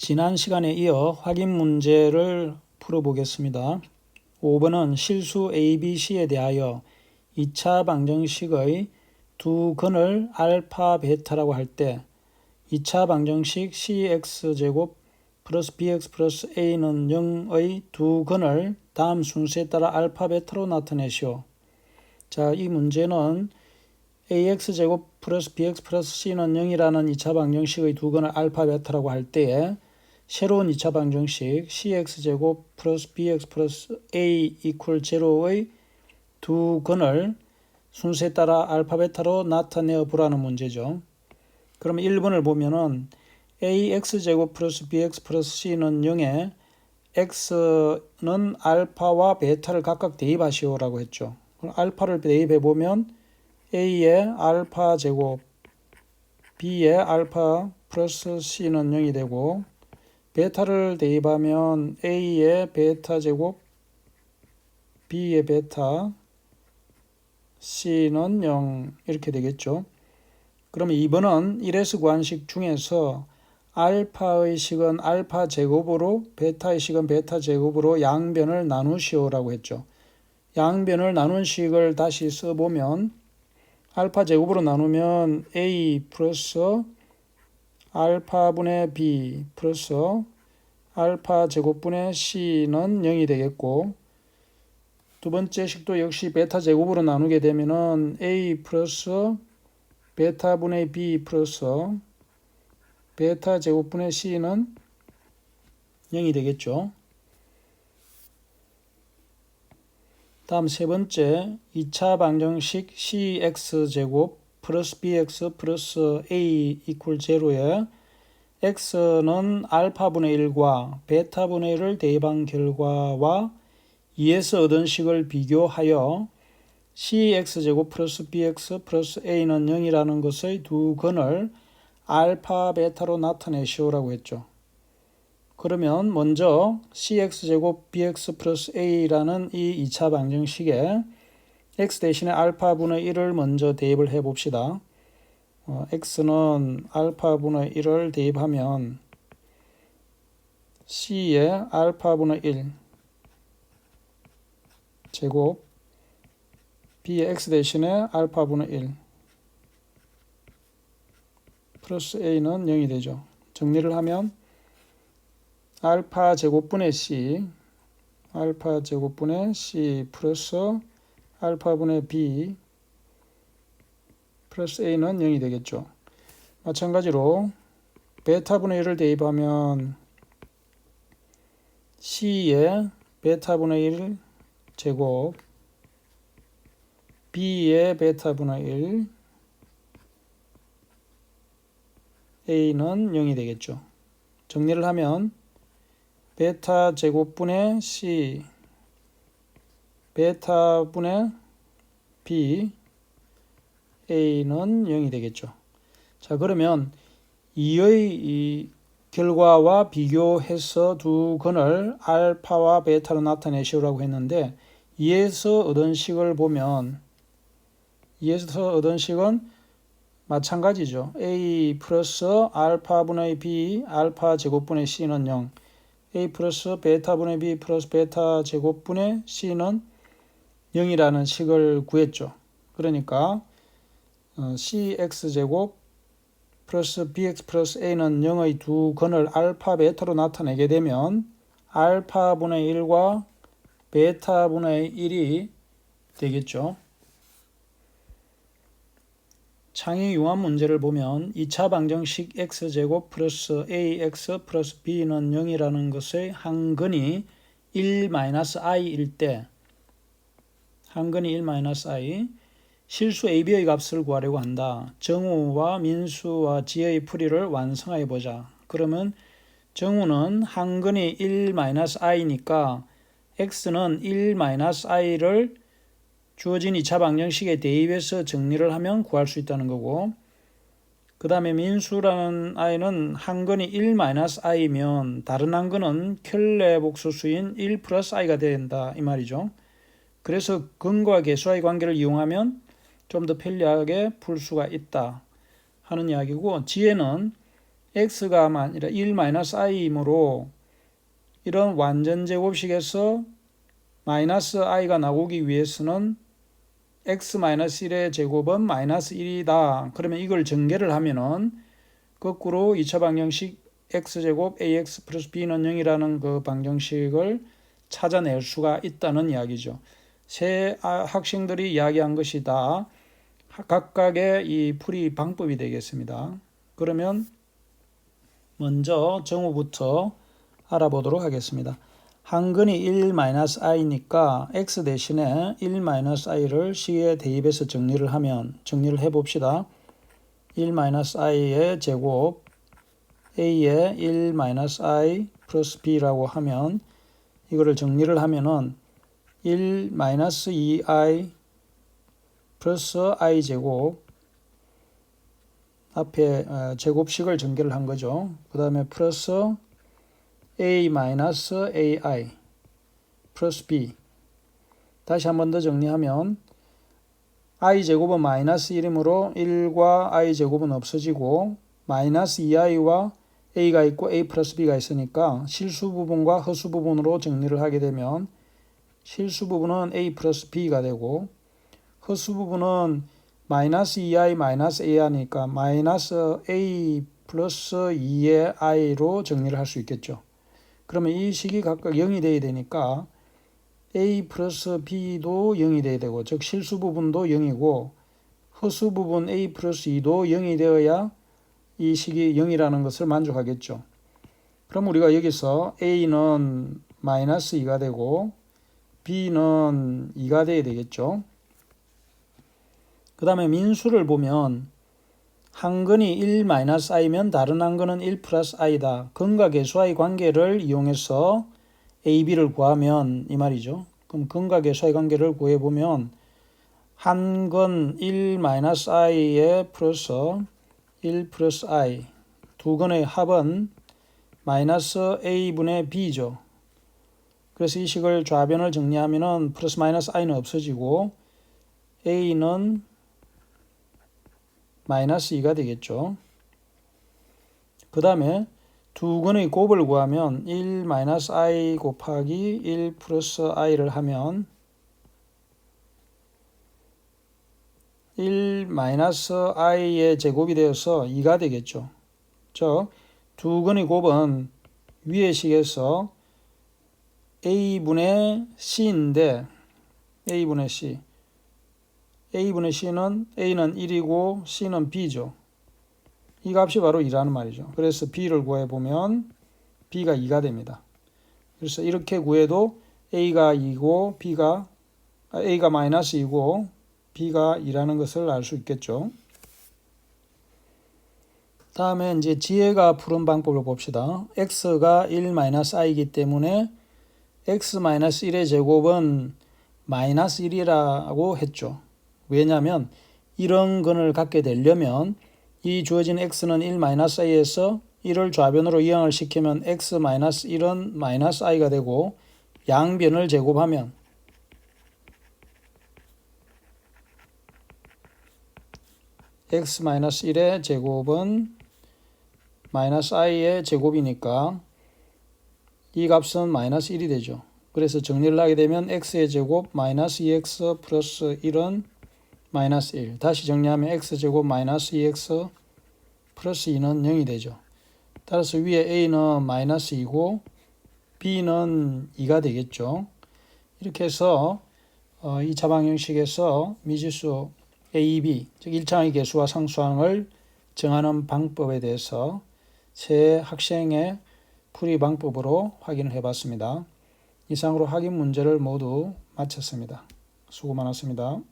지난 시간에 이어 확인 문제를 풀어보겠습니다. 5번은 실수 ABC에 대하여 2차 방정식의 두 근을 알파, 베타라고 할 때 2차 방정식 cx제곱 플러스 bx 플러스 a는 0의 두 근을 다음 순서에 따라 알파, 베타로 나타내시오. 자, 이 문제는 ax제곱 플러스 bx 플러스 c는 0이라는 2차 방정식의 두 근을 알파, 베타라고 할 때에 새로운 2차 방정식 cx제곱 플러스 bx 플러스 a 이퀄 제로의 두 근을 순서에 따라 알파, 베타로 나타내어 보라는 문제죠. 그러면 1번을 보면은 ax제곱 플러스 bx 플러스 c는 0에 x는 알파와 베타를 각각 대입하시오라고 했죠. 그럼 알파를 대입해 보면 a의 알파 제곱, b의 알파 플러스 c는 0이 되고, 베타를 대입하면 a의 베타 제곱, b의 베타, c는 0 이렇게 되겠죠. 그러면 2번은 1에서 구한 식 중에서 알파의 식은 알파 제곱으로 베타의 식은 베타 제곱으로 양변을 나누시오라고 했죠. 양변을 나눈 식을 다시 써보면 알파 제곱으로 나누면 a 플러스 알파분의 b 플러스 알파 제곱분의 c는 0이 되겠고, 두 번째 식도 역시 베타 제곱으로 나누게 되면은 a 플러스 베타분의 b 플러스 베타 제곱분의 c는 0이 되겠죠. 다음 세 번째 2차 방정식 cx제곱 플러스 bx 플러스 a 이퀄 제로에 x는 알파분의 1과 베타분의 1을 대입한 결과와 2에서 얻은 식을 비교하여 cx제곱 플러스 bx 플러스 a는 0이라는 것의 두 근을 알파, 베타로 나타내시오라고 했죠. 그러면 먼저 cx제곱 bx 플러스 a라는 이 2차 방정식에 x 대신에 알파분의 1을 먼저 대입을 해 봅시다. x는 알파분의 1을 대입하면 c의 알파분의 1 제곱 b의 x 대신에 알파분의 1 플러스 a는 0이 되죠. 정리를 하면 알파 제곱분의 c, 알파 제곱분의 c 플러스 알파분의 b 플러스 a는 0이 되겠죠. 마찬가지로 베타분의 1을 대입하면 c의 베타분의 1 제곱 b의 베타분의 1 a는 0이 되겠죠. 정리를 하면 베타 제곱분의 c, 베타분의 b, a는 0이 되겠죠. 자, 그러면 2의 이 결과와 비교해서 두 근을 알파와 베타로 나타내시오라고 했는데 2에서 얻은 식을 보면 2에서 얻은 식은 마찬가지죠. a 플러스 알파분의 b 알파 제곱분의 c는 0, a 플러스 베타분의 b 플러스 베타 제곱분의 c는 0이라는 식을 구했죠. 그러니까 cx제곱 플러스 bx 플러스 a는 0의 두 근을 알파, 베타로 나타내게 되면 알파분의 1과 베타분의 1이 되겠죠. 창의 융합 문제를 보면 2차 방정식 x제곱 플러스 ax 플러스 b는 0이라는 것의 한 근이 1-i일 때, 한 근이 1-i, 실수 ab의 값을 구하려고 한다. 정우와 민수와 지의 풀이를 완성해 보자. 그러면 정우는 한 근이 1-i니까 x는 1-i를 주어진 2차 방정식에 대입해서 정리를 하면 구할 수 있다는 거고, 그 다음에 민수라는 i는 한 근이 1-i면 다른 한 근은 켤레 복소수인 1 플러스 i가 된다 이 말이죠. 그래서 근과 계수와의 관계를 이용하면 좀 더 편리하게 풀 수가 있다 하는 이야기고, 지혜는 x가 아니라 1-i이므로 이런 완전 제곱식에서 마이너스 i가 나오기 위해서는 x-1의 제곱은 -1이다. 그러면 이걸 전개를 하면은 거꾸로 2차 방정식 x제곱 ax 플러스 b는 0이라는 그 방정식을 찾아낼 수가 있다는 이야기죠. 세 학생들이 이야기한 것이 다 각각의 이 풀이 방법이 되겠습니다. 그러면 먼저 정우부터 알아보도록 하겠습니다. 한근이 1-i니까 x 대신에 1-i를 c에 대입해서 정리를 해봅시다. 1-i의 제곱 a의 1-i 플러스 b라고 하면 이거를 정리를 하면은 1-2i 플러스 i 제곱 앞에 제곱식을 전개를 한 거죠. 그 다음에 플러스 a-ai 플러스 b. 다시 한 번 더 정리하면 i 제곱은 -1이므로 1과 i 제곱은 없어지고 -2i와 a가 있고 a 플러스 b가 있으니까 실수 부분과 허수 부분으로 정리를 하게 되면 실수 부분은 a 플러스 b가 되고 허수 부분은 -2i -a 하니까 -a 플러스 2의 i로 정리를 할 수 있겠죠. 그러면 이 식이 각각 0이 돼야 되니까 a 플러스 b도 0이 돼야 되고, 즉 실수 부분도 0이고 허수 부분 a 플러스 2도 0이 되어야 이 식이 0이라는 것을 만족하겠죠. 그럼 우리가 여기서 a는 -2가 되고 b는 2가 돼야 되겠죠. 그 다음에 민수를 보면 한 근이 1-i면 다른 한 근은 1 플러스 i다. 근과 계수와의 관계를 이용해서 a, b를 구하면 이 말이죠. 그럼 근과 계수와의 관계를 구해보면 한 근 1-i에 플러스 1 플러스 i 두 근의 합은 마이너스 a분의 b죠. 그래서 이 식을 좌변을 정리하면은 플러스 마이너스 i는 없어지고 a는 마이너스 2가 되겠죠. 그 다음에 두 근의 곱을 구하면 1-i 곱하기 1 플러스 i를 하면 1-i의 제곱이 되어서 2가 되겠죠. 즉 두 근의 곱은 위의 식에서 a분의 c인데 a분의 c a분의 c는 a는 1이고 c는 b죠. 이 값이 바로 2라는 말이죠. 그래서 b를 구해보면 b가 2가 됩니다. 그래서 이렇게 구해도 a가 2고 a가 마이너스 2고 b가 2라는 것을 알 수 있겠죠. 다음에 이제 지혜가 푸른 방법을 봅시다. x가 1-i이기 때문에 x-1의 제곱은 -1이라고 했죠. 왜냐하면 이런 근을 갖게 되려면 이 주어진 x는 1-i에서 1을 좌변으로 이항을 시키면 x-1은 -i가 되고 양변을 제곱하면 x-1의 제곱은 -i의 제곱이니까 이 값은 -1이 되죠. 그래서 정리를 하게 되면 x의 제곱 -2x 플러스 1은 -1. 다시 정리하면 x제곱 -2x 플러스 2는 0이 되죠. 따라서 위에 a는 -2고 b는 2가 되겠죠. 이렇게 해서 2차 방정식에서 미지수 a, b, 즉 1차항의 개수와 상수항을 정하는 방법에 대해서 세 학생의 풀이 방법으로 확인을 해봤습니다. 이상으로 확인 문제를 모두 마쳤습니다. 수고 많았습니다.